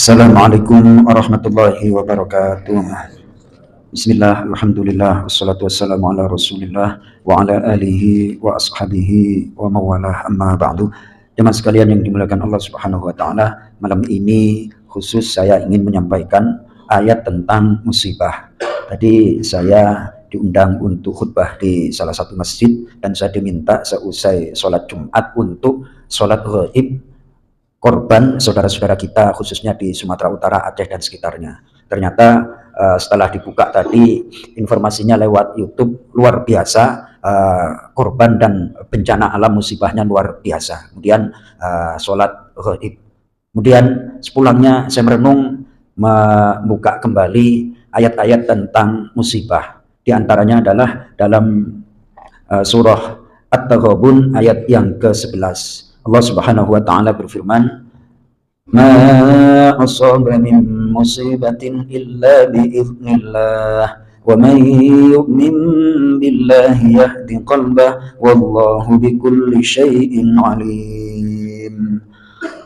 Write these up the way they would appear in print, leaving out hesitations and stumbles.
Assalamualaikum warahmatullahi wabarakatuh. Bismillah, alhamdulillah, wassalatu wassalamu ala rasulillah wa ala alihi wa ashabihi wa mawalah, amma ba'du. Jemaah sekalian yang dimuliakan Allah subhanahu wa ta'ala, malam ini khusus saya ingin menyampaikan ayat tentang musibah. Tadi saya diundang untuk khutbah di salah satu masjid dan saya diminta seusai sholat Jumat untuk sholat ghaib korban saudara-saudara kita khususnya di Sumatera Utara, Aceh dan sekitarnya. Ternyata setelah dibuka tadi informasinya lewat YouTube luar biasa, korban dan bencana alam musibahnya luar biasa. Kemudian sholat ghaib. Kemudian sepulangnya saya merenung, membuka kembali ayat-ayat tentang musibah. Di antaranya adalah dalam surah At-Taghabun ayat yang ke-11. Allah Subhanahu wa taala berfirman, "Ma asaba min musibatin illa biiznillah wa man yu'min billahi yahdi qalbah wallahu bikulli syai'in alim."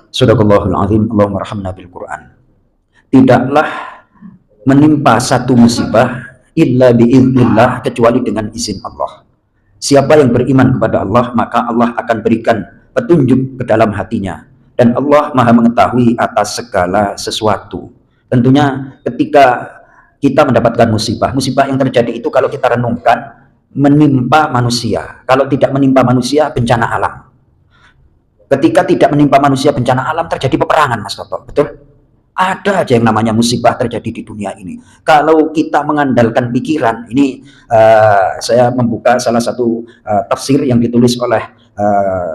Sadaqallahul azim. Allahumma arhamna bil Qur'an. Tidaklah menimpa satu musibah illa biiznillah, kecuali dengan izin Allah. Siapa yang beriman kepada Allah, maka Allah akan berikan petunjuk ke dalam hatinya, dan Allah maha mengetahui atas segala sesuatu. Tentunya ketika kita mendapatkan musibah yang terjadi itu kalau kita renungkan menimpa manusia. Kalau tidak menimpa manusia, bencana alam. Ketika tidak menimpa manusia bencana alam, terjadi peperangan, Mas Toto, betul? Ada aja yang namanya musibah terjadi di dunia ini. Kalau kita mengandalkan pikiran, ini saya membuka salah satu tafsir yang ditulis oleh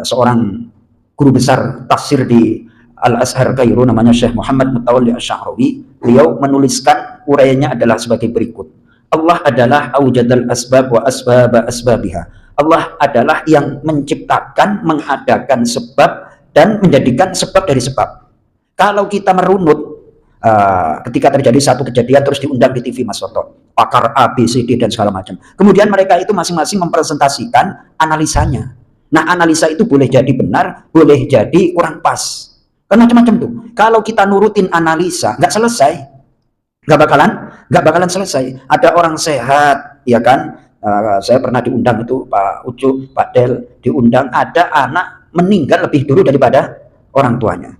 seorang guru besar tafsir di Al-Azhar Kairo, namanya Syekh Muhammad Mutawalli Asy-Sya'rawi. Beliau menuliskan uraiannya adalah sebagai berikut. Allah adalah aujadal asbab wa asbaba asbabiha. Allah adalah yang menciptakan, mengadakan sebab dan menjadikan sebab dari sebab. Kalau kita merunut, ketika terjadi satu kejadian terus diundang di TV, Mas Toto, pakar A, B, C, D dan segala macam. Kemudian mereka itu masing-masing mempresentasikan analisanya. Nah, analisa itu boleh jadi benar, boleh jadi kurang pas. Kan macam-macam tuh. Kalau kita nurutin analisa, nggak selesai. Nggak bakalan selesai. Ada orang sehat, ya kan? Saya pernah diundang itu, Pak Ucu, Pak Del, diundang, ada anak meninggal lebih dulu daripada orang tuanya.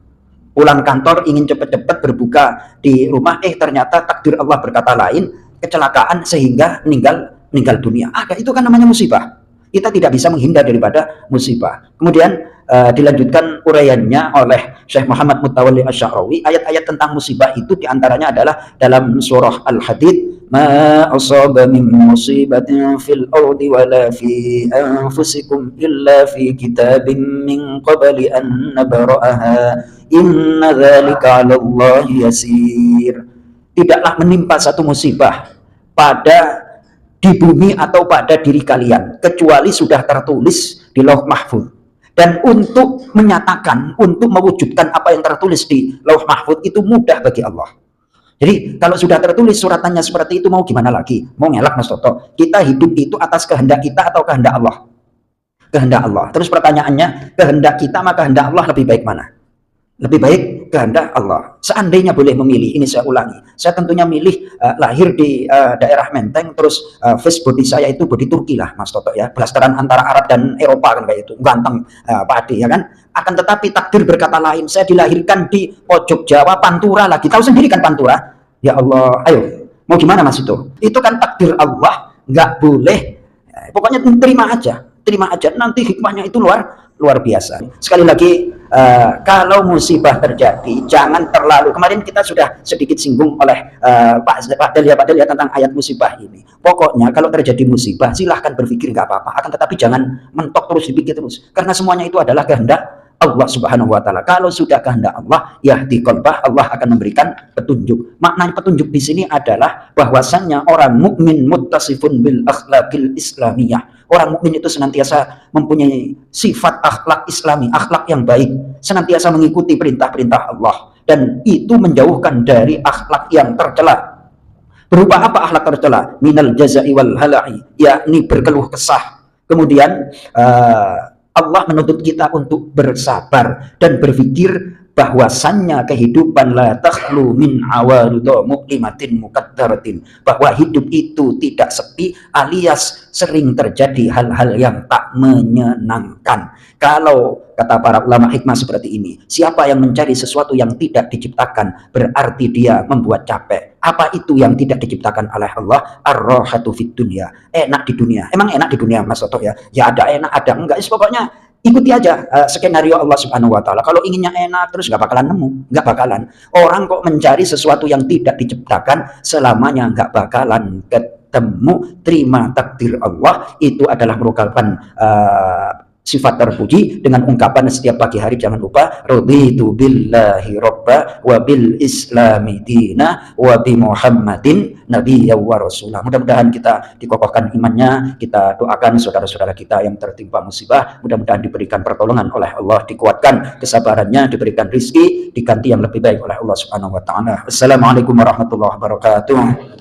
Pulang kantor ingin cepat-cepat berbuka di rumah, ternyata takdir Allah berkata lain, kecelakaan sehingga meninggal dunia. Ada, itu kan namanya musibah. Kita tidak bisa menghindar daripada musibah. Kemudian dilanjutkan uraiannya oleh Syekh Muhammad Mutawalli Asy-Sya'rawi. Ayat-ayat tentang musibah itu diantaranya adalah dalam surah Al-Hadid, "Ma asaba min musibatin fil ardi wala fi anfusikum illa fi kitabim min qabli an nabra'aha inna dzalika 'ala Allahi yasir." Tidaklah menimpa satu musibah pada di bumi atau pada diri kalian, kecuali sudah tertulis di Lauh Mahfuz. Dan untuk menyatakan, untuk mewujudkan apa yang tertulis di Lauh Mahfuz itu mudah bagi Allah. Jadi kalau sudah tertulis suratannya seperti itu, mau gimana lagi? Mau ngelak, Mas Toto? Kita hidup itu atas kehendak kita atau kehendak Allah? Kehendak Allah. Terus pertanyaannya, kehendak kita sama kehendak Allah lebih baik mana? Lebih baik kehendak Allah. Seandainya boleh memilih, ini saya ulangi, saya tentunya milih lahir di daerah Menteng, terus face body saya itu body Turki lah, Mas Toto ya, blasteran antara Arab dan Eropa kan kayak itu, ganteng Pak Ade ya kan. Akan tetapi takdir berkata lain, saya dilahirkan di pojok Jawa, Pantura lagi, tahu sendiri kan Pantura. Ya Allah, ayo mau gimana Mas itu? Itu kan takdir Allah, nggak boleh. Pokoknya terima aja, nanti hikmahnya itu luar biasa. Sekali lagi, kalau musibah terjadi jangan terlalu, kemarin kita sudah sedikit singgung oleh Pak Del ya tentang ayat musibah ini. Pokoknya kalau terjadi musibah silahkan berpikir, nggak apa-apa, akan tetapi jangan mentok terus, dipikir terus, karena semuanya itu adalah kehendak Allah Subhanahu wa taala. Kalau sudah kehendak Allah, yahdi qalbah, Allah akan memberikan petunjuk. Makna petunjuk di sini adalah bahwasannya orang mukmin muttasifun bil akhlaqil islamiyah. Orang mukmin itu senantiasa mempunyai sifat akhlak Islami, akhlak yang baik, senantiasa mengikuti perintah-perintah Allah, dan itu menjauhkan dari akhlak yang tercela. Berupa apa akhlak tercela? Minal jazai wal hala'i, yakni berkeluh kesah. Kemudian Allah menuntut kita untuk bersabar dan berpikir bahwasannya kehidupan la takhlu min awaridha muqlimatin muqaddaratin, bahwa hidup itu tidak sepi alias sering terjadi hal-hal yang tak menyenangkan. Kalau kata para ulama hikmah seperti ini, siapa yang mencari sesuatu yang tidak diciptakan berarti dia membuat capek. Apa itu yang tidak diciptakan oleh Allah? Ar-rahatu fid dunya, enak di dunia. Emang enak di dunia Mas Toto ya? Ya ada enak ada enggak, pokoknya ikuti aja skenario Allah Subhanahu wa taala. Kalau inginnya enak terus nggak bakalan nemu, nggak bakalan. Orang kok mencari sesuatu yang tidak diciptakan selamanya nggak bakalan ketemu. Terima takdir Allah, itu adalah merupakan sifat terpuji dengan ungkapan setiap pagi hari jangan lupa raditu billahi robba wa bil islami dina wa bi muhammadin nabiyya wa rasulah. Mudah-mudahan kita dikokohkan imannya, kita doakan saudara-saudara kita yang tertimpa musibah, mudah-mudahan diberikan pertolongan oleh Allah, dikuatkan kesabarannya, diberikan rizki, diganti yang lebih baik oleh Allah Subhanahu wa taala. Assalamualaikum warahmatullahi wabarakatuh.